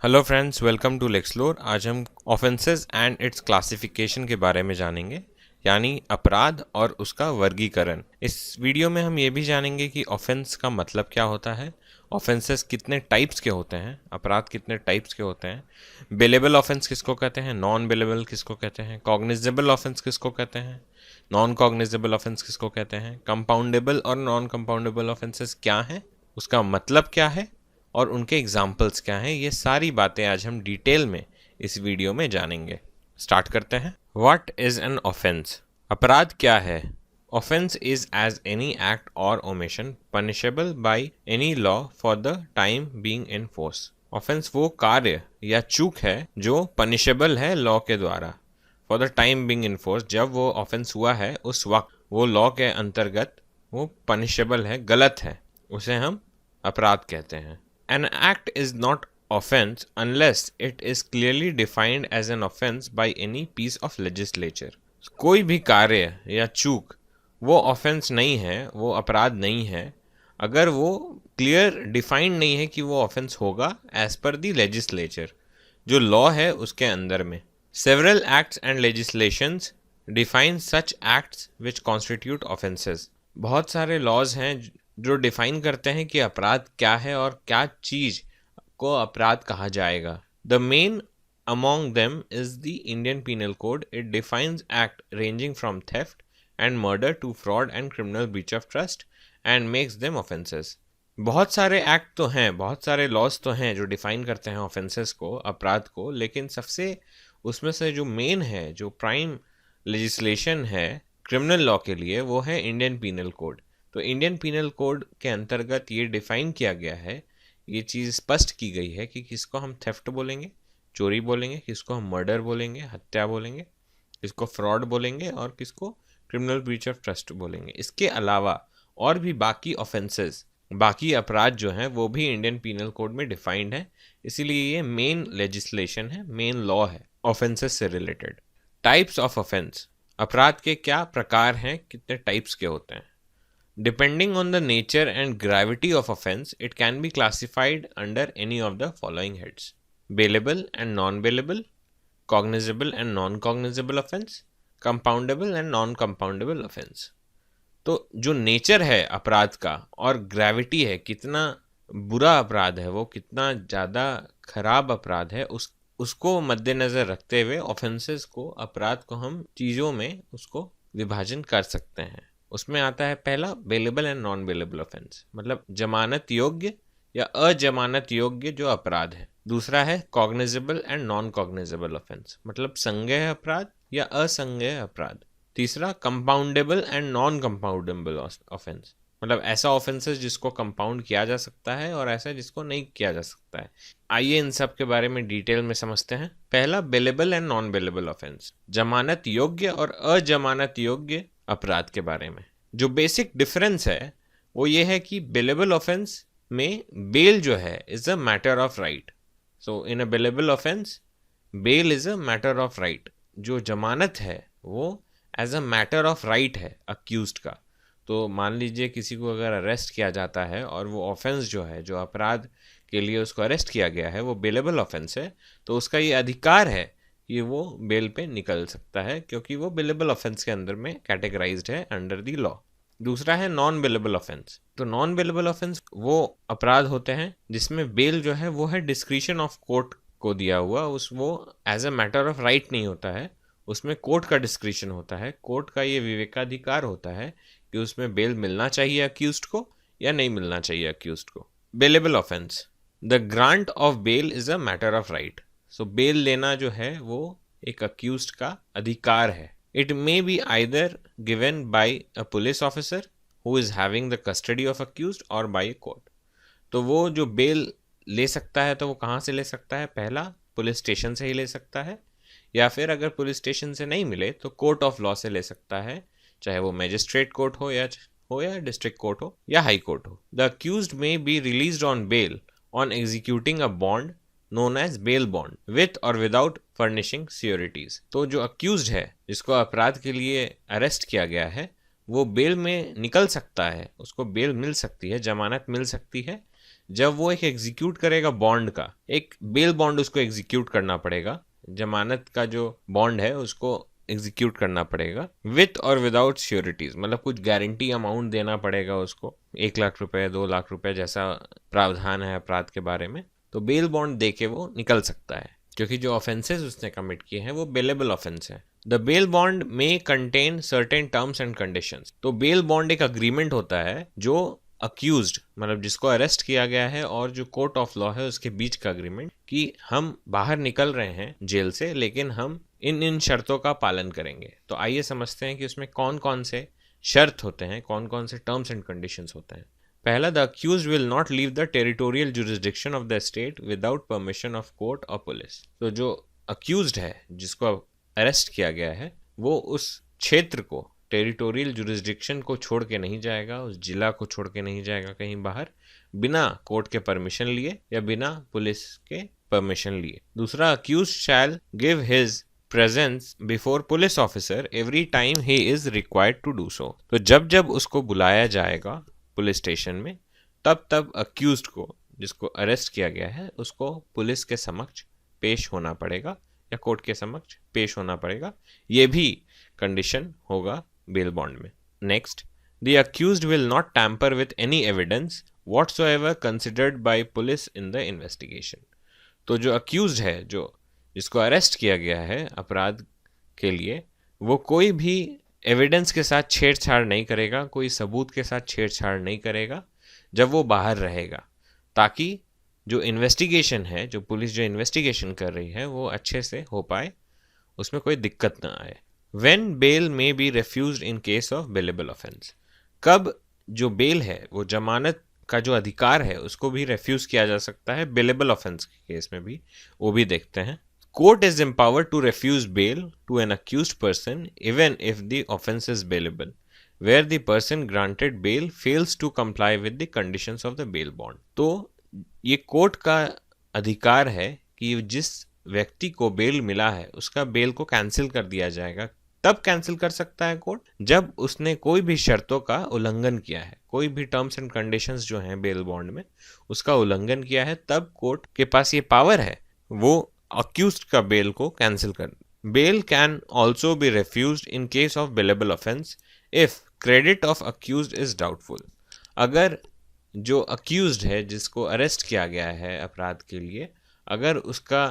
Hello friends, welcome to Lexplore. आज हम offences and it's classification के बारे में जानेंगे, यानी अपराध और उसका वर्गीकरण। इस वीडियो में हम ये भी जानेंगे कि ऑफेंस का मतलब क्या होता है, ऑफेंसेस कितने टाइप्स के होते हैं, अपराध कितने टाइप्स के होते हैं, बेलेबल ऑफेंस किसको कहते हैं, नॉन बेलेबल किसको कहते हैं, कॉग्निजेबल ऑफेंस किसको कहते हैं, नॉन कॉग्निजेबल ऑफेंस किसको कहते हैं, कंपाउंडेबल और नॉन कंपाउंडेबल ऑफेंसेस क्या हैं, उसका मतलब क्या है और उनके एग्जाम्पल्स क्या हैं। ये सारी बातें आज हम डिटेल में इस वीडियो में जानेंगे। स्टार्ट करते हैं। What is an offence? अपराध क्या है? Offence is as any act और omission punishable by any law for the time being in force. Offence वो कार्य या चूक है जो पनिशेबल है लॉ के द्वारा, for the time being in force. जब वो ऑफेंस हुआ है उस वक्त वो लॉ के अंतर्गत वो पनिशेबल है, गलत है, उसे हम अपराध कहते हैं। An act is not offense unless it is clearly defined as an offense by any piece of legislature. कोई भी कार्य या चूक वो ऑफेंस नहीं है, वो अपराध नहीं है, अगर वो क्लियर डिफाइंड नहीं है कि वो ऑफेंस होगा एज पर द लेजिस्लेचर, जो लॉ है उसके अंदर में। Several acts and legislations define such acts which constitute offences. बहुत सारे लॉज हैं जो डिफाइन करते हैं कि अपराध क्या है और क्या चीज को अपराध कहा जाएगा। The main among them is the Indian penal code. It defines act ranging from theft and murder to fraud and criminal breach of trust and makes them offences. बहुत सारे एक्ट तो हैं, बहुत सारे लॉज तो हैं जो डिफाइन करते हैं ऑफेंसेस को, अपराध को, लेकिन सबसे उसमें से जो मेन है, जो प्राइम लेजिस्लेशन है क्रिमिनल लॉ के लिए, वो है इंडियन पीनल कोड। तो इंडियन पीनल कोड के अंतर्गत ये डिफाइन किया गया है, ये चीज़ स्पष्ट की गई है कि किसको हम थेफ्ट बोलेंगे, चोरी बोलेंगे, किसको हम मर्डर बोलेंगे, हत्या बोलेंगे, किसको फ्रॉड बोलेंगे और किसको क्रिमिनल ब्रीच ऑफ ट्रस्ट बोलेंगे। इसके अलावा और भी बाकी ऑफेंसेस, बाकी अपराध जो हैं वो भी इंडियन पीनल कोड में डिफाइंड है, इसीलिए ये मेन लेजिस्लेशन है, मेन लॉ है ऑफेंसेस से रिलेटेड। टाइप्स ऑफ ऑफेंस, अपराध के क्या प्रकार हैं, कितने टाइप्स के होते हैं। Depending on the nature and gravity of offense, it can be classified under any of the following heads: bailable and non-bailable, cognizable and non-cognizable offense, compoundable and non-compoundable offense। तो जो नेचर है अपराध का और gravity है, कितना बुरा अपराध है वो, कितना ज़्यादा खराब अपराध है, उसको मद्देनज़र रखते हुए ऑफेंसेस को, अपराध को हम चीज़ों में उसको विभाजन कर सकते हैं। उसमें आता है पहला bailable and non bailable offence, मतलब जमानत योग्य या अजमानत योग्य जो अपराध है। दूसरा है cognizable and non cognizable offence, मतलब संज्ञेय अपराध या असंज्ञेय अपराध। तीसरा compoundable and non compoundable offence, मतलब ऐसा ऑफेंसेस जिसको कंपाउंड किया जा सकता है और ऐसा जिसको नहीं किया जा सकता है। आइए इन सब के बारे में डिटेल में समझते हैं। पहला bailable and non bailable offence, जमानत योग्य और अजमानत योग्य अपराध के बारे में। जो बेसिक डिफरेंस है वो ये है कि बेलेबल ऑफेंस में बेल जो है is a matter of right. So in a bailable offence bail is a matter of right. जो जमानत है वो as a matter of right है अक्यूज्ड का। तो मान लीजिए किसी को अगर अरेस्ट किया जाता है और वो ऑफेंस जो है, जो अपराध के लिए उसको अरेस्ट किया गया है, वो बेलेबल ऑफेंस है, तो उसका ये अधिकार है कि वो बेल पे निकल सकता है, क्योंकि वो बेलेबल ऑफेंस के अंदर में कैटेगराइज्ड है अंडर द लॉ। दूसरा है नॉन बेलेबल ऑफेंस। तो नॉन बेलेबल ऑफेंस वो अपराध होते हैं जिसमें बेल जो है वो है डिस्क्रिशन ऑफ कोर्ट को दिया हुआ, उस वो as a matter of right नहीं होता है, उसमें कोर्ट का डिस्क्रिशन होता है, कोर्ट का ये विवेकाधिकार होता है कि उसमें बेल मिलना चाहिए अक्यूज्ड को या नहीं मिलना चाहिए अक्यूज्ड को। Bailable offence, the grant of bail is a matter of right. So bail लेना जो है वो एक अक्यूज्ड का अधिकार है। It may be either given by a police officer who is having the custody of accused और बाय ए कोर्ट। तो वो जो बेल ले सकता है तो वो कहाँ से ले सकता है? पहला पुलिस स्टेशन से ही ले सकता है, या फिर अगर पुलिस स्टेशन से नहीं मिले तो कोर्ट ऑफ लॉ से ले सकता है, चाहे वो मैजिस्ट्रेट कोर्ट हो या डिस्ट्रिक्ट कोर्ट हो या हाई कोर्ट हो। The accused may be released on bail on executing a bond known as bail bond with or without furnishing securities। तो जो अक्यूज्ड है, जिसको अपराध के लिए अरेस्ट किया गया है, वो बेल में निकल सकता है, उसको बेल मिल सकती है, जमानत मिल सकती है, जब वो एक एग्जीक्यूट करेगा बॉन्ड का, एक बेल बॉन्ड उसको एग्जीक्यूट करना पड़ेगा, जमानत का जो बॉन्ड है उसको एग्जीक्यूट करना पड़ेगा विथ और विदाउट श्योरिटीज, मतलब कुछ गारंटी अमाउंट देना पड़ेगा उसको, 1 लाख रुपए 2 लाख रुपए जैसा प्रावधान है अपराध के बारे में। तो बेल बॉन्ड दे के वो निकल सकता है, क्योंकि जो ऑफेंसेस उसने कमिट किए हैं वो बेलेबल ऑफेंस है। द बेल बॉन्ड में contain certain terms and conditions. तो बेल बॉन्ड एक अग्रीमेंट होता है जो अक्यूज्ड, मतलब जिसको अरेस्ट किया गया है, और जो कोर्ट ऑफ लॉ है उसके बीच का अग्रीमेंट कि हम बाहर निकल रहे हैं जेल से, लेकिन हम इन इन शर्तों का पालन करेंगे। तो आइए समझते हैं कि उसमें कौन कौन से शर्त होते हैं, कौन कौन से टर्म्स एंड कंडीशंस होते हैं। पहला, the accused will not leave the territorial jurisdiction of the state without permission of court और पुलिस। तो जो अक्यूज्ड है, जिसको अरेस्ट किया गया है, वो उस क्षेत्र को, टेरिटोरियल जुरिस्डिक्शन को छोड़ के नहीं जाएगा, उस जिला को छोड़ के नहीं जाएगा कहीं बाहर, बिना कोर्ट के परमिशन लिए या बिना पुलिस के परमिशन लिए। दूसरा, accused shall give his presence before police officer every time he is required to do so. तो जब जब उसको बुलाया जाएगा पुलिस स्टेशन में, तब तब अक्यूज्ड को, जिसको अरेस्ट किया गया है, उसको पुलिस के समक्ष पेश होना पड़ेगा या कोर्ट के समक्ष पेश होना पड़ेगा। ये भी कंडीशन होगा बेल बॉन्ड में। Next, the accused will not tamper with any evidence whatsoever considered by police in the investigation. तो जो अक्यूज्ड है, जो जिसको अरेस्ट किया गया है अपराध के लिए, वो कोई भी एविडेंस के साथ छेड़छाड़ नहीं करेगा, कोई सबूत के साथ छेड़छाड़ नहीं करेगा जब वो बाहर रहेगा, ताकि जो इन्वेस्टिगेशन है, जो पुलिस जो इन्वेस्टिगेशन कर रही है, वो अच्छे से हो पाए, उसमें कोई दिक्कत ना आए। When bail may be refused in case of bailable offense। कब जो बेल है, वो जमानत का जो अधिकार है, उसको भी रेफ्यूज किया जा सकता है बेलेबल ऑफेंस के केस में भी, वो भी देखते हैं। Court is empowered to refuse bail to an accused person even if the offence is bailable where the person granted bail fails to comply with the conditions of the bail bond. तो ये court का अधिकार है कि जिस व्यक्ति को bell मिला है उसका बेल को कैंसिल कर दिया जाएगा। तब कैंसिल कर सकता है कोर्ट जब उसने कोई भी शर्तों का उल्लंघन किया है, कोई भी टर्म्स एंड कंडीशंस जो हैं बेल बॉन्ड में, उसका उल्लंघन किया है, तब कोर्ट के पास ये पावर है वो अक्यूज्ड का बेल को कैंसिल कर। Bail can also be refused in case of bailable offence if credit of accused is doubtful. अगर जो अक्यूज्ड है, जिसको अरेस्ट किया गया है अपराध के लिए, अगर उसका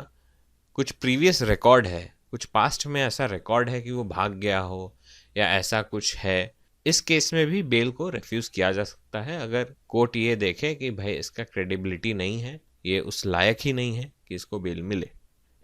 कुछ प्रीवियस रिकॉर्ड है, कुछ पास्ट में ऐसा रिकॉर्ड है कि वो भाग गया हो या ऐसा कुछ है, इस केस में भी बेल को रिफ्यूज किया जा सकता है। अगर कोर्ट ये देखे कि भाई इसका क्रेडिबिलिटी नहीं है, ये उस लायक ही नहीं है कि इसको बेल मिले।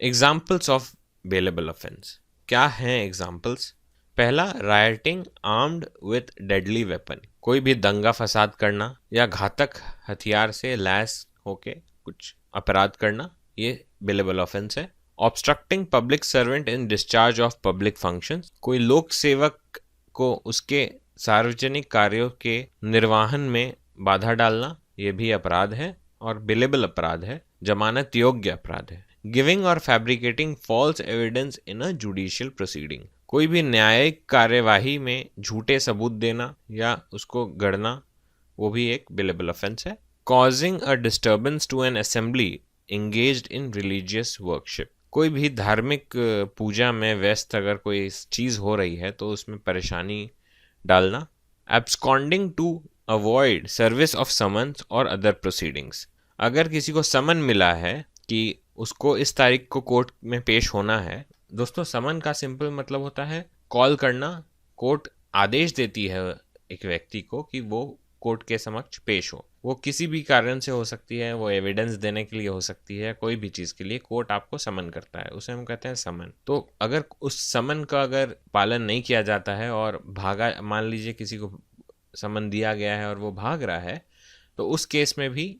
एग्जाम्पल्स ऑफ बेलेबल ऑफेंस क्या हैं? एग्जाम्पल्स, पहला, writing armed with deadly weapon. कोई भी दंगा फसाद करना या घातक हथियार से लैस होके कुछ अपराध करना, ये बेलेबल ऑफेंस है। Obstructing public servant in discharge of public functions. कोई लोक सेवक को उसके सार्वजनिक कार्यों के निर्वहन में बाधा डालना, ये भी अपराध है और बेलेबल अपराध है, जमानत योग्य अपराध है। गिविंग और fabricating false evidence in a judicial proceeding. कोई भी न्यायिक कार्यवाही में झूठे सबूत देना या उसको गढ़ना, वो भी एक बेलेबल ऑफेंस है। Causing a disturbance to an assembly engaged in religious worship. कोई भी धार्मिक पूजा में व्यस्त अगर कोई चीज़ हो रही है तो उसमें परेशानी डालना। Absconding to avoid service of summons और अदर प्रोसीडिंग्स। अगर किसी को समन मिला है कि उसको इस तारीख को कोर्ट में पेश होना है, दोस्तों समन का सिंपल मतलब होता है कॉल करना। कोर्ट आदेश देती है एक व्यक्ति को कि वो कोर्ट के समक्ष पेश हो। वो किसी भी कारण से हो सकती है, वो एविडेंस देने के लिए हो सकती है, कोई भी चीज़ के लिए कोर्ट आपको समन करता है, उसे हम कहते हैं समन। तो अगर उस समन का अगर पालन नहीं किया जाता है और भागा, मान लीजिए किसी को समन दिया गया है और वो भाग रहा है, तो उस केस में भी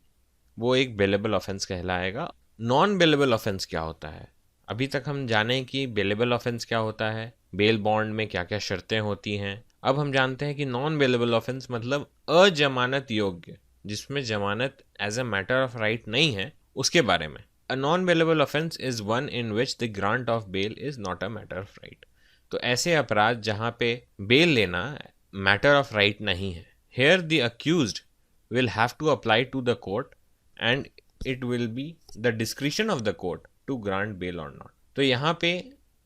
वो एक बेलेबल ऑफेंस कहलाएगा। नॉन बेलेबल ऑफेंस क्या होता है? अभी तक हम जाने कि बेलेबल ऑफेंस क्या होता है, बेल बॉन्ड में क्या क्या शर्तें होती हैं। अब हम जानते हैं कि नॉन बेलेबल ऑफेंस मतलब अजमानत योग्य, जिसमें जमानत as a matter of right नहीं है, उसके बारे में। A non bailable offence is one in which the grant of bail is not a matter of right. तो ऐसे अपराध जहाँ पे बेल लेना मैटर ऑफ राइट नहीं है। Here the accused will have to apply to the court and it will be the discretion of the court to grant bail or not। तो यहाँ पे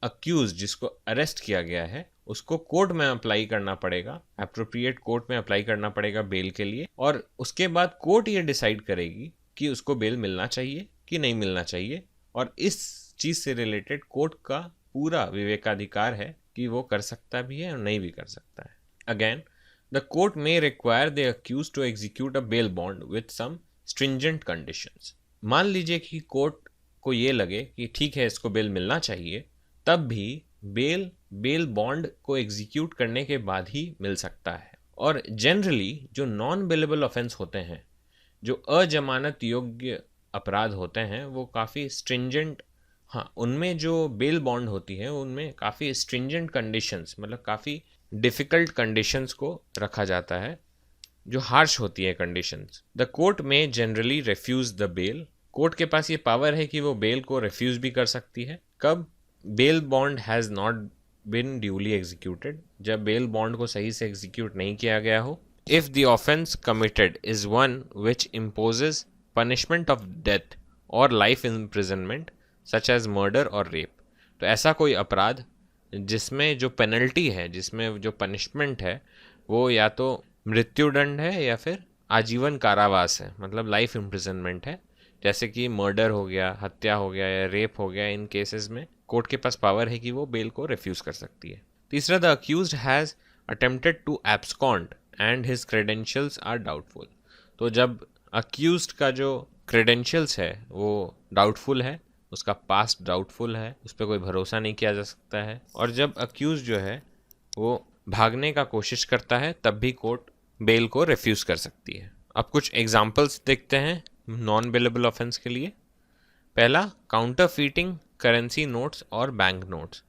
अक्यूज जिसको अरेस्ट किया गया है उसको कोर्ट में अप्लाई करना पड़ेगा, एप्रोप्रिएट कोर्ट में अप्लाई करना पड़ेगा बेल के लिए, और उसके बाद कोर्ट ये डिसाइड करेगी कि उसको बेल मिलना चाहिए कि नहीं मिलना चाहिए। और इस चीज से रिलेटेड कोर्ट का पूरा विवेकाधिकार है कि वो कर सकता भी है और नहीं भी कर सकता है। Again, the court may require the accuse to execute a bail bond with some stringent conditions. मान लीजिए कि कोर्ट को ये लगे कि ठीक है इसको बेल मिलना चाहिए, तब भी बेल बॉन्ड को एग्जीक्यूट करने के बाद ही मिल सकता है। और जनरली जो नॉन बेलेबल ऑफेंस होते हैं, जो अजमानत योग्य अपराध होते हैं, वो काफ़ी स्ट्रिंजेंट, हाँ उनमें जो बेल बॉन्ड होती है उनमें काफ़ी स्ट्रिंजेंट कंडीशंस, मतलब काफ़ी डिफ़िकल्ट कंडीशंस को रखा जाता है, जो हार्श होती है conditions. The court may generally refuse the bail. Court के पास ये पावर है कि वो बेल को रिफ्यूज़ भी कर सकती है। कब? Bail bond has not been duly executed, जब बेल बॉन्ड को सही से एग्जीक्यूट नहीं किया गया हो। If the offence committed is one which imposes punishment of death और life imprisonment such as murder और रेप। तो ऐसा कोई अपराध जिसमें जो पेनल्टी है, जिसमें जो पनिशमेंट है, वो या तो मृत्युदंड है या फिर आजीवन कारावास है, मतलब लाइफ इम्प्रिजनमेंट है, जैसे कि मर्डर हो गया, हत्या हो गया या रेप हो गया। इन केसेस में कोर्ट के पास पावर है कि वो बेल को रिफ्यूज़ कर सकती है। तीसरा, the accused has attempted to abscond and his credentials are doubtful. तो जब अक्यूज्ड का जो क्रेडेंशियल्स है वो डाउटफुल है, उसका पास्ट डाउटफुल है, उस पर कोई भरोसा नहीं किया जा सकता है, और जब अक्यूज जो है वो भागने का कोशिश करता है, तब भी कोर्ट बेल को रिफ्यूज़ कर सकती है। अब कुछ एग्जांपल्स देखते हैं नॉन बेलेबल ऑफेंस के लिए। पहला, काउंटरफीटिंग करेंसी नोट्स और बैंक नोट्स,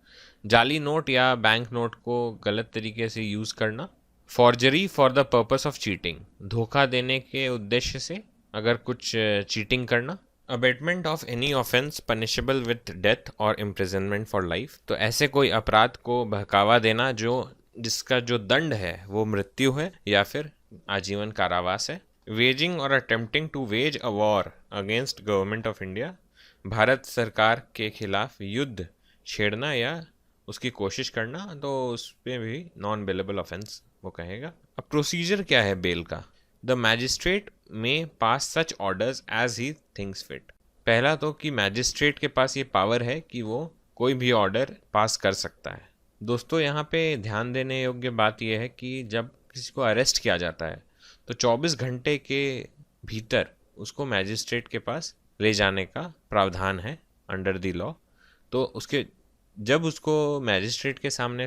जाली नोट या बैंक नोट को गलत तरीके से यूज़ करना। Forgery for the purpose of cheating, धोखा देने के उद्देश्य से अगर कुछ चीटिंग करना। Abetment of any offence punishable with death और इम्प्रिजनमेंट फॉर लाइफ, तो ऐसे कोई अपराध को बहकावा देना जिसका जो दंड है वो मृत्यु है या फिर आजीवन कारावास है। वेजिंग और attempting to wage a war against government of India, भारत सरकार के खिलाफ युद्ध छेड़ना या उसकी कोशिश करना, तो उस पर भी नॉन बेलेबल ऑफेंस वो कहेगा। अब प्रोसीजर क्या है बेल का? The magistrate may pass such orders as he thinks fit. पहला तो कि मैजिस्ट्रेट के पास ये पावर है कि वो कोई भी ऑर्डर पास कर सकता है। दोस्तों, यहाँ पे ध्यान देने योग्य बात यह है कि जब किसी को अरेस्ट किया जाता है तो 24 घंटे के भीतर उसको मैजिस्ट्रेट के पास ले जाने का प्रावधान है अंडर द लॉ। तो जब उसको मैजिस्ट्रेट के सामने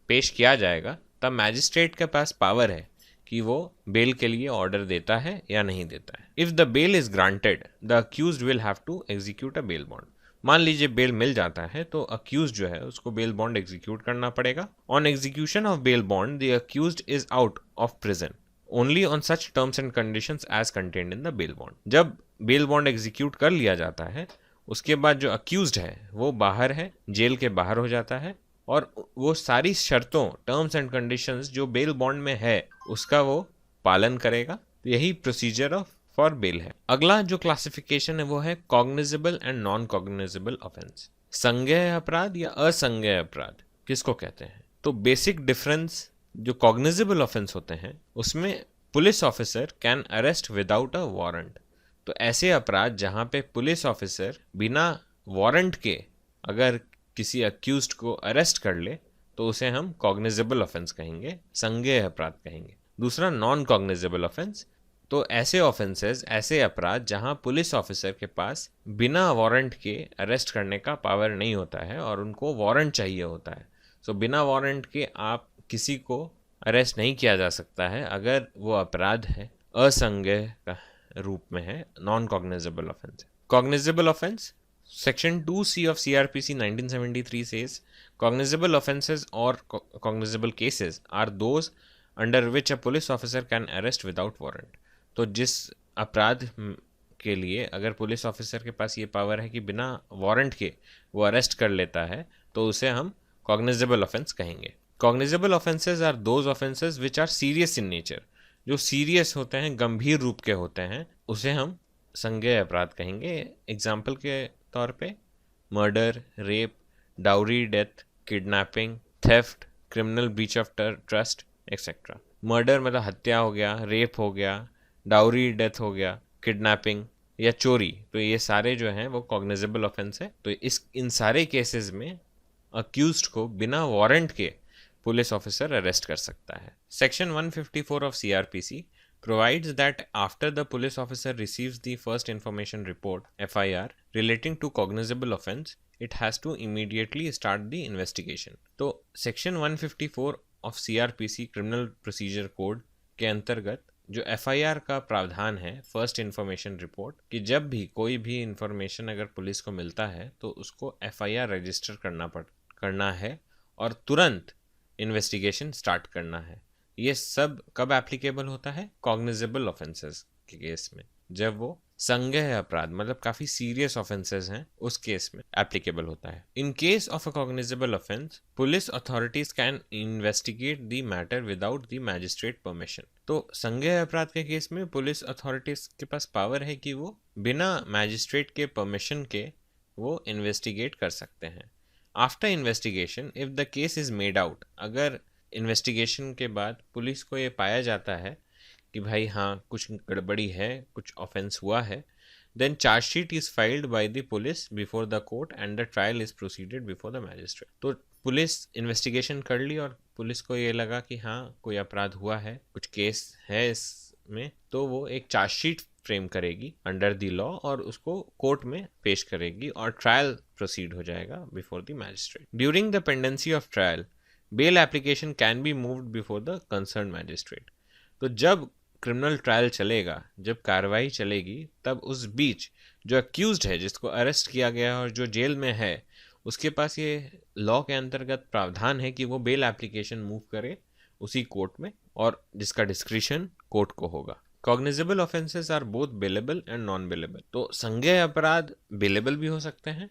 पेश किया जाएगा, तब मैजिस्ट्रेट के पास पावर है कि वो बेल के लिए ऑर्डर देता है या नहीं देता है। If the bail is granted, the accused will have to execute a bail bond. मान लीजिए बेल मिल जाता है तो अक्यूज जो है उसको बेल बॉन्ड एग्जीक्यूट करना पड़ेगा। On execution of bail bond, the accused is out of prison only on such terms and conditions as contained in the bail bond. जब बेल बॉन्ड एग्जीक्यूट कर लिया जाता है, उसके बाद जो अक्यूज्ड है वो बाहर है, जेल के बाहर हो जाता है, और वो सारी शर्तों, टर्म्स एंड कंडीशंस जो बेल बॉन्ड में है उसका वो पालन करेगा। तो यही प्रोसीजर ऑफ फॉर बेल है। अगला जो क्लासिफिकेशन है वो है cognizable and non cognizable offence. संज्ञेय अपराध या असंज्ञेय अपराध किसको कहते हैं? तो बेसिक डिफरेंस, जो कॉग्निजेबल ऑफेंस होते हैं उसमें police officer can arrest without a warrant. तो ऐसे अपराध जहाँ पे पुलिस ऑफिसर बिना वारंट के अगर किसी अक्यूज्ड को अरेस्ट कर ले तो उसे हम कॉग्निजेबल ऑफेंस कहेंगे, संज्ञेय अपराध कहेंगे। दूसरा, नॉन कॉग्निजेबल ऑफेंस, तो ऐसे ऑफेंसेस, ऐसे अपराध जहां पुलिस ऑफिसर के पास बिना वारंट के अरेस्ट करने का पावर नहीं होता है और उनको वारंट चाहिए होता है। सो बिना वारंट के आप किसी को अरेस्ट नहीं किया जा सकता है अगर वो अपराध है असंज्ञेय का रूप में है, non cognizable offence. Cognizable offence, Section 2C of CRPC 1973 says cognizable offenses or cognizable cases are those under which a police officer can arrest without warrant। तो जिस अपराध के लिए अगर पुलिस ऑफिसर के पास ये पावर है कि बिना वारंट के वो अरेस्ट कर लेता है तो उसे हम cognizable offense कहेंगे। cognizable offenses are those offenses which are serious in nature। जो सीरियस होते हैं, गंभीर रूप के होते हैं, उसे हम संज्ञेय अपराध कहेंगे। एग्जाम्पल के तौर पे murder, rape, dowry death, kidnapping, theft, criminal breach of trust etcetera. Murder मतलब हत्या हो गया, रेप हो गया, डाउरी डेथ हो गया, किडनैपिंग या चोरी, तो ये सारे जो हैं वो कॉग्निजेबल ऑफेंस है। तो इन सारे केसेस में अक्यूज्ड को बिना वारंट के पुलिस ऑफिसर अरेस्ट कर सकता है। Section 154 of CrPC provides that after the police officer receives the first information report FIR relating to cognizable offense, it has to immediately start the investigation। तो section 154 of CrPC criminal procedure code के अंतर्गत जो FIR का प्रावधान है, first information report, कि जब भी कोई भी इंफॉर्मेशन अगर पुलिस को मिलता है तो उसको FIR रजिस्टर करना है और तुरंत इन्वेस्टिगेशन स्टार्ट करना है। ये सब कब एप्लीकेबल होता है? कॉग्निजेबल ऑफेंसेस के केस में, जब वो संज्ञेय अपराध मतलब काफी सीरियस ऑफेंसेस हैं उस केस में एप्लीकेबल होता है। इन case of a cognizable offence, police authorities can investigate the matter without the magistrate permission. तो संज्ञेय अपराध के केस में पुलिस अथॉरिटीज के पास पावर है कि वो बिना मैजिस्ट्रेट के परमिशन के वो इन्वेस्टिगेट कर सकते हैं। After investigation if the case is made out, अगर इन्वेस्टिगेशन के बाद पुलिस को ये पाया जाता है कि भाई हाँ कुछ गड़बड़ी है, कुछ ऑफेंस हुआ है, then charge sheet is filed by the police before the court and the trial is proceeded before the magistrate. तो पुलिस इन्वेस्टिगेशन कर ली और पुलिस को ये लगा कि हाँ कोई अपराध हुआ है, कुछ केस है इसमें, तो वो एक चार्जशीट फ्रेम करेगी अंडर द लॉ और उसको कोर्ट में पेश करेगी और ट्रायल प्रोसीड हो जाएगा before the magistrate. During the pendency of trial, bail application can be moved before the concern magistrate. तो जब क्रिमिनल ट्रायल चलेगा, जब कार्रवाई चलेगी, तब उस बीच जो अक्यूज्ड है, जिसको अरेस्ट किया गया और जो जेल में है, उसके पास ये लॉ के अंतर्गत प्रावधान है कि वो बेल एप्लीकेशन मूव करे उसी कोर्ट में, और जिसका डिस्क्रिशन कोर्ट को होगा। Cognizable offences are both bailable and non bailable. तो संज्ञेय अपराध बेलेबल भी हो सकते हैं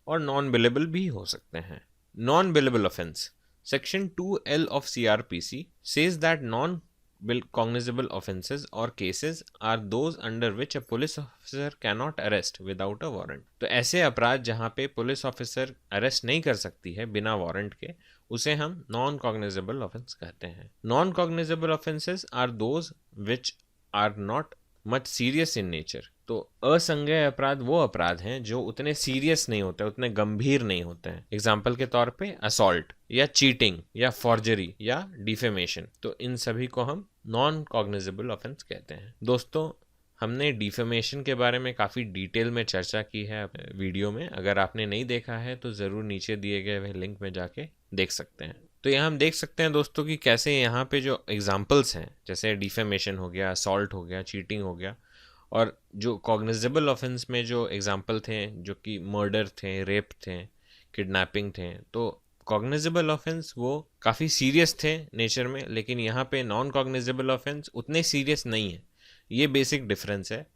और नॉन बेलेबल भी हो सकते हैं। Non bailable offence, Section 2L of CRPC says that non-cognizable offences or cases are those under which a police officer cannot arrest without a warrant। तो ऐसे अपराध जहां पे पुलिस ऑफिसर अरेस्ट नहीं कर सकती है बिना वारंट के, उसे हम नॉन कॉग्निजेबल ऑफेंस कहते हैं। Non cognizable offences are those which are not much serious in nature. तो असंज्ञेय अपराध वो अपराध हैं जो उतने सीरियस नहीं होते, उतने गंभीर नहीं होते हैं। एग्जाम्पल के तौर पे असॉल्ट या चीटिंग या फॉर्जरी या डिफेमेशन, तो इन सभी को हम नॉन कॉग्निजेबल ऑफेंस कहते हैं। दोस्तों, हमने डिफेमेशन के बारे में काफ़ी डिटेल में चर्चा की है वीडियो में। अगर आपने नहीं देखा है तो ज़रूर नीचे दिए गए हुए लिंक में जाके देख सकते हैं। तो यहाँ हम देख सकते हैं दोस्तों कि कैसे यहाँ पे जो एग्जाम्पल्स हैं, जैसे डिफेमेशन हो गया, असॉल्ट हो गया, चीटिंग हो गया, और जो कॉग्निजेबल ऑफेंस में जो एग्जाम्पल थे जो कि मर्डर थे, रेप थे, किडनैपिंग थे, तो कॉग्निजेबल ऑफेंस वो काफ़ी सीरियस थे नेचर में, लेकिन यहाँ पे नॉन कॉग्निजेबल ऑफेंस उतने सीरियस नहीं है। ये बेसिक डिफरेंस है,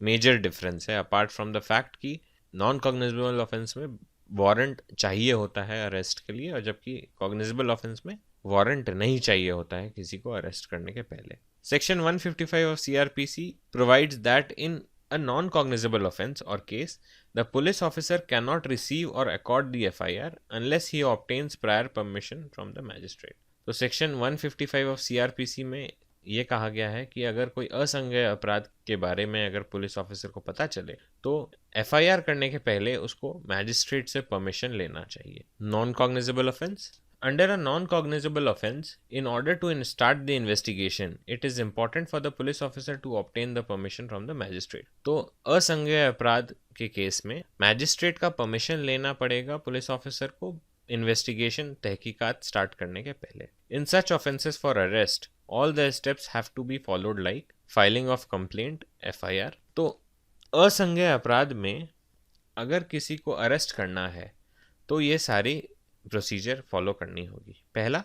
मेजर डिफरेंस है, अपार्ट फ्रॉम द फैक्ट कि नॉन कॉग्निजेबल ऑफेंस में वारंट चाहिए होता है अरेस्ट के लिए, और जबकि कॉग्निजेबल ऑफेंस में वारंट नहीं चाहिए होता है किसी को अरेस्ट करने के पहले। Section 155 of CRPC provides that in a non-cognizable offense or case, the police officer cannot receive or accord the FIR unless he obtains prior permission from the magistrate। तो सेक्शन 155 ऑफ CRPC में ये कहा गया है कि अगर कोई असंज्ञेय अपराध के बारे में अगर पुलिस ऑफिसर को पता चले तो FIR करने के पहले उसको मैजिस्ट्रेट से परमिशन लेना चाहिए। Non cognizable offence, under a non-cognizable offense, in order to start the investigation, it is important for the police officer to obtain the permission from the magistrate। तो असंज्ञेय अपराध के केस में मैजिस्ट्रेट का permission लेना पड़ेगा पुलिस ऑफिसर को investigation तहकीकात स्टार्ट करने के पहले। In such offences for arrest, all the steps have to be followed like filing of complaint, FIR। तो असंज्ञेय अपराध में अगर किसी को अरेस्ट करना है तो ये सारी प्रोसीजर फॉलो करनी होगी। पहला,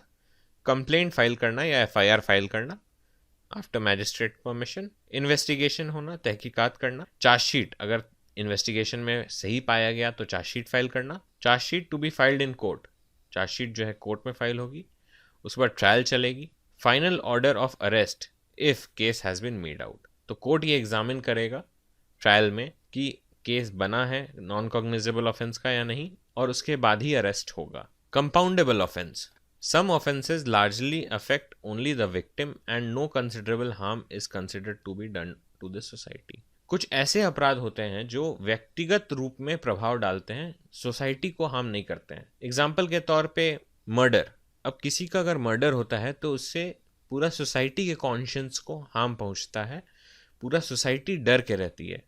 कंप्लेंट फाइल करना या FIR फाइल करना आफ्टर मैजिस्ट्रेट परमिशन, इन्वेस्टिगेशन होना, तहकीकात करना, चार्जशीट अगर इन्वेस्टिगेशन में सही पाया गया तो चार्जशीट फाइल करना, charge sheet to be filed in court, charge sheet जो है कोर्ट में फाइल होगी, उसके बाद ट्रायल चलेगी, final order of arrest if case has been made out. तो कोर्ट ये एग्जामिन करेगा ट्रायल में कि केस बना है नॉन कॉग्निजेबल ऑफेंस का या नहीं, और उसके बाद ही अरेस्ट होगा। Compoundable offence, some offences largely affect only the victim and no considerable harm is considered to be done to the society. कुछ ऐसे अपराध होते हैं जो व्यक्तिगत रूप में प्रभाव डालते हैं, सोसाइटी को हार्म नहीं करते हैं। एग्जाम्पल के तौर पे मर्डर। अब किसी का अगर मर्डर होता है तो उससे पूरा सोसाइटी के कॉन्शियंस को हार्म पहुंचता है, पूरा सोसाइटी डर के रहती है।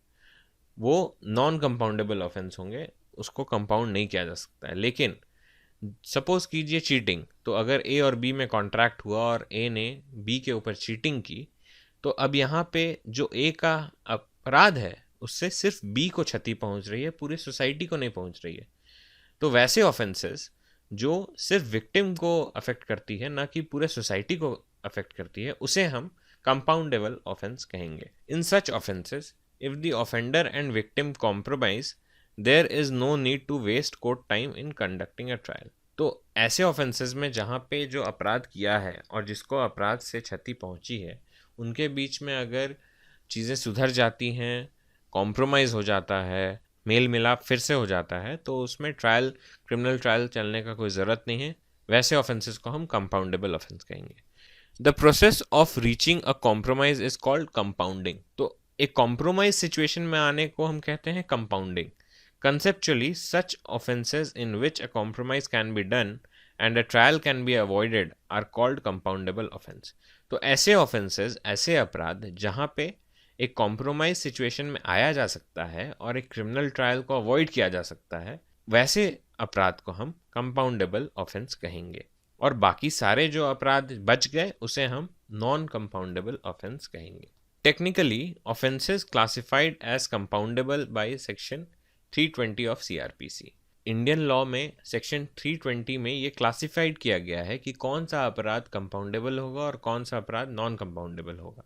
वो नॉन कंपाउंडेबल ऑफेंस होंगे, उसको कंपाउंड नहीं किया जा सकता है। लेकिन सपोज कीजिए चीटिंग, तो अगर ए और बी में कॉन्ट्रैक्ट हुआ और ए ने बी के ऊपर चीटिंग की, तो अब यहाँ पे जो ए का अपराध है उससे सिर्फ बी को क्षति पहुंच रही है, पूरी सोसाइटी को नहीं पहुंच रही है। तो वैसे ऑफेंसेस जो सिर्फ विक्टिम को अफेक्ट करती है, ना कि पूरे सोसाइटी को अफेक्ट करती है, उसे हम कंपाउंडेबल ऑफेंस कहेंगे। In such offences if the offender and victim compromise there is no need to waste court time in conducting a trial. तो ऐसे ऑफेंसेस में जहाँ पे जो अपराध किया है और जिसको अपराध से क्षति पहुंची है, उनके बीच में अगर चीज़ें सुधर जाती हैं, कॉम्प्रोमाइज़ हो जाता है, मेल मिलाप फिर से हो जाता है, तो उसमें ट्रायल, क्रिमिनल ट्रायल चलने का कोई ज़रूरत नहीं है। वैसे ऑफेंसेस को हम कंपाउंडेबल ऑफेंस कहेंगे। The process of reaching a compromise is called compounding. तो एक कॉम्प्रोमाइज सिचुएशन में आने को हम कहते हैं compounding. Conceptually, such offenses in which a compromise can be done and a trial can be avoided are called compoundable offense. तो ऐसे offenses, ऐसे अपराध जहाँ पे एक कॉम्प्रोमाइज सिचुएशन में आया जा सकता है और एक क्रिमिनल ट्रायल को अवॉइड किया जा सकता है, वैसे अपराध को हम कंपाउंडेबल ऑफेंस कहेंगे। और बाकी सारे जो अपराध बच गए उसे हम नॉन कंपाउंडेबल ऑफेंस कहेंगे। Technically offences classified as compoundable by section 320 of CRPC। Indian law में सेक्शन 320 में ये क्लासिफाइड किया गया है कि कौन सा अपराध कंपाउंडेबल होगा और कौन सा अपराध नॉन कंपाउंडेबल होगा।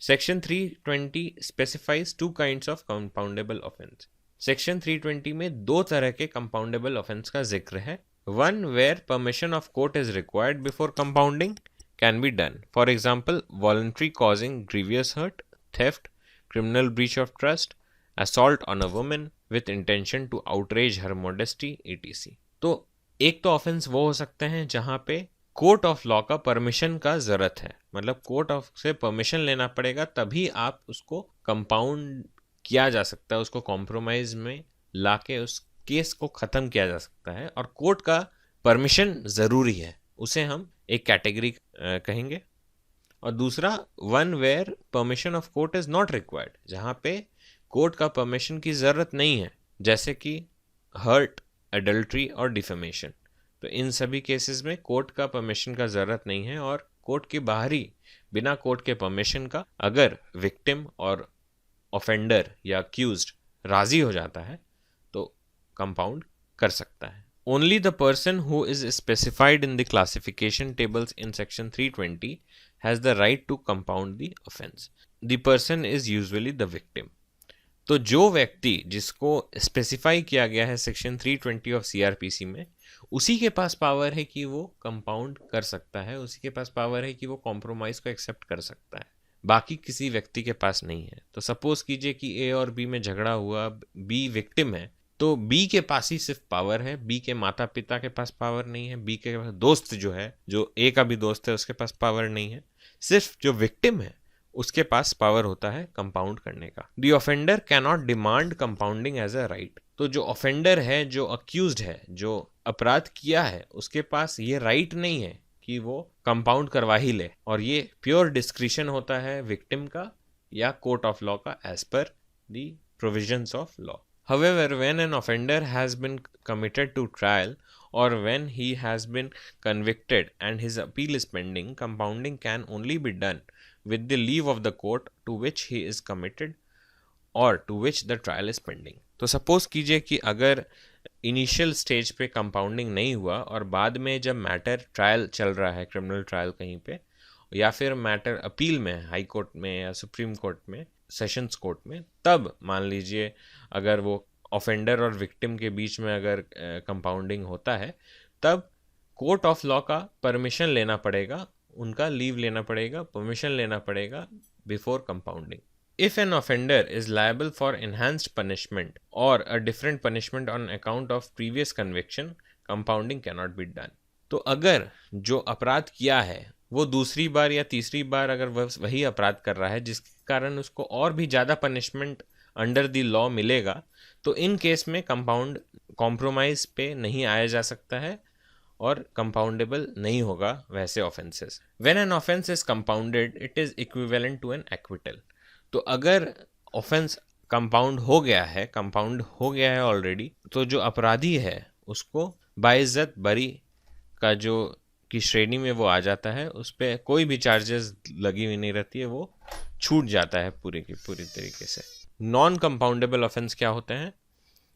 Section 320 specifies two kinds of compoundable offence. Section 320 में दो तरह के कंपाउंडेबल ऑफेंस का जिक्र है। One where permission of court is required before compounding can be done, for example voluntary causing grievous hurt, theft, criminal breach of trust, assault on a woman with intention to outrage her modesty etc। तो एक तो offence वो हो सकते हैं जहां पे court of law का परमिशन का जरूरत है, मतलब कोर्ट ऑफ से परमिशन लेना पड़ेगा तभी आप उसको कंपाउंड किया जा सकता है, उसको कॉम्प्रोमाइज में लाके उस केस को खत्म किया जा सकता है, और कोर्ट का परमिशन जरूरी है, उसे हम एक कैटेगरी कहेंगे। और दूसरा one where permission of court is not required, जहां पे कोर्ट का परमिशन की ज़रूरत नहीं है, जैसे कि हर्ट, एडल्ट्री और डिफेमेशन। तो इन सभी केसेस में कोर्ट का परमिशन का ज़रूरत नहीं है, और कोर्ट के बाहर ही बिना कोर्ट के परमिशन का अगर विक्टिम और ऑफेंडर या अक्यूज्ड राजी हो जाता है तो कंपाउंड कर सकता है। Only the person who is specified in the classification tables in section 320 has the right to compound the offence. The person is usually the victim. तो जो व्यक्ति जिसको स्पेसिफाई किया गया है सेक्शन 320 ऑफ CRPC में, उसी के पास पावर है कि वो कंपाउंड कर सकता है, उसी के पास पावर है कि वो कॉम्प्रोमाइज़ को एक्सेप्ट कर सकता है, बाकी किसी व्यक्ति के पास नहीं है। तो सपोज कीजिए कि A और B में झगड़ा हुआ, B विक्टिम है, तो B के पास ही सिर्फ पावर है, B के माता पिता के पास पावर नहीं है, B के दोस्त जो है, जो A का भी दोस्त है, उसके पास पावर नहीं है, सिर्फ जो विक्टिम है उसके पास पावर होता है कंपाउंड करने का। The offender can not demand compounding as a right. तो जो ऑफेंडर है, जो अक्यूज्ड है, जो अपराध किया है, उसके पास ये राइट नहीं है कि वो कंपाउंड करवा ही ले, और ये प्योर डिस्क्रिशन होता है विक्टिम का या कोर्ट ऑफ लॉ का as per the provisions of law. However, when an offender has been committed to trial or when he has been convicted and his appeal is pending, compounding can only be done with the leave of the court to which he is committed or to which the trial is pending। तो suppose कीजिए कि अगर initial stage पे compounding नहीं हुआ और बाद में जब मैटर ट्रायल चल रहा है, क्रिमिनल ट्रायल कहीं पे, या फिर मैटर अपील में है हाई कोर्ट में या सुप्रीम कोर्ट में, सेशंस कोर्ट में, तब मान लीजिए अगर वो ऑफेंडर और विक्टिम के बीच में अगर कंपाउंडिंग होता है, तब कोर्ट ऑफ लॉ का परमिशन लेना पड़ेगा, उनका लीव लेना पड़ेगा, परमिशन लेना पड़ेगा before compounding. If an offender is liable for enhanced punishment or a different punishment on account of previous conviction, compounding cannot be done. तो अगर जो अपराध किया है वो दूसरी बार या तीसरी बार अगर वही अपराध कर रहा है जिसके कारण उसको और भी ज़्यादा पनिशमेंट अंडर द लॉ मिलेगा, तो इन केस में कॉम्प्रोमाइज पे नहीं आया जा सकता है और कंपाउंडेबल नहीं होगा वैसे offences. When an offence is compounded it is equivalent to an acquittal. तो अगर ऑफेंस कंपाउंड हो गया है ऑलरेडी, तो जो अपराधी है उसको बाइज्जत बरी का जो की श्रेणी में वो आ जाता है, उस पर कोई भी चार्जेस लगी हुई नहीं रहती है, वो छूट जाता है पूरे की पूरी तरीके से. नॉन कंपाउंडेबल ऑफेंस क्या होते हैं?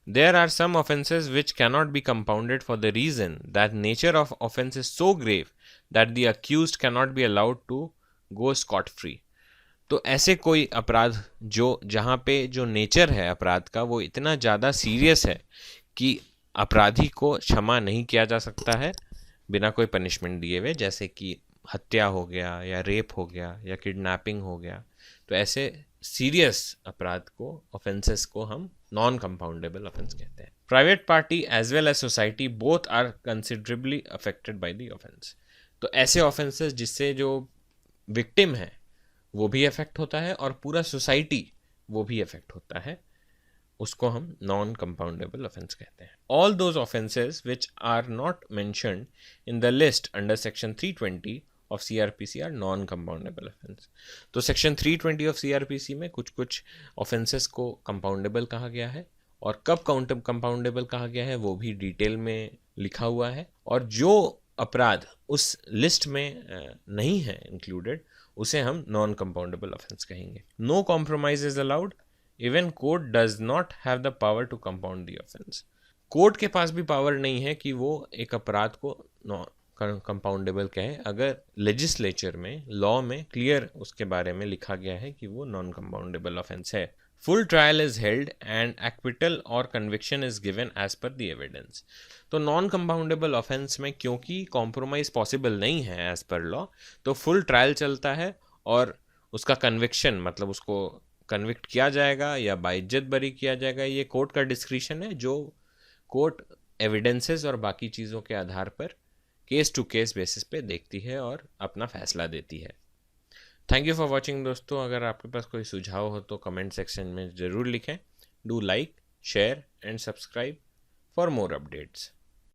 There are some offences which cannot be compounded for the reason that nature of offense is so grave that the accused cannot be allowed to go scot free. तो ऐसे कोई अपराध जहाँ पे जो नेचर है अपराध का वो इतना ज़्यादा सीरियस है कि अपराधी को क्षमा नहीं किया जा सकता है बिना कोई पनिशमेंट दिए हुए, जैसे कि हत्या हो गया या रेप हो गया या किडनैपिंग हो गया. तो ऐसे सीरियस अपराध को ऑफेंसेस को हम नॉन कंपाउंडेबल ऑफेंस कहते हैं. Private party as well as society both are considerably affected by the offence. तो ऐसे ऑफेंसेस जिससे जो विक्टिम है वो भी अफेक्ट होता है और पूरा सोसाइटी वो भी अफेक्ट होता है, उसको हम नॉन कंपाउंडेबल ऑफेंस कहते हैं. All those offences which are not mentioned in the list under section 320 of CRPC are non compoundable offence. तो सेक्शन 320 ऑफ CRPC में कुछ ऑफेंसेस को कंपाउंडेबल कहा गया है और कब कंपाउंडेबल कहा गया है वो भी डिटेल में लिखा हुआ है. और जो अपराध उस लिस्ट में नहीं है इंक्लूडेड उसे हम नॉन कंपाउंडेबल ऑफेंस कहेंगे. No compromise is allowed. Even court does not have the power to compound the offence. Court के पास भी पावर नहीं है कि वो एक अपराध को कंपाउंडेबल कहे अगर लेजिस्लेचर में लॉ में क्लियर उसके बारे में लिखा गया है कि वो नॉन कंपाउंडेबल ऑफेंस है. Full trial is held and acquittal और conviction is given as per the evidence. तो नॉन कंपाउंडेबल ऑफेंस में क्योंकि कॉम्प्रोमाइज पॉसिबल नहीं है एज पर लॉ, तो फुल ट्रायल चलता है और उसका कन्विक्शन मतलब उसको कन्विक्ट किया जाएगा या बाइज्जत बरी किया जाएगा, ये कोर्ट का डिस्क्रिशन है जो कोर्ट एविडेंसेस और बाकी चीज़ों के आधार पर केस टू केस बेसिस पे देखती है और अपना फैसला देती है. थैंक यू फॉर वॉचिंग दोस्तों. अगर आपके पास कोई सुझाव हो तो कमेंट सेक्शन में ज़रूर लिखें. Do like, share and subscribe for more updates.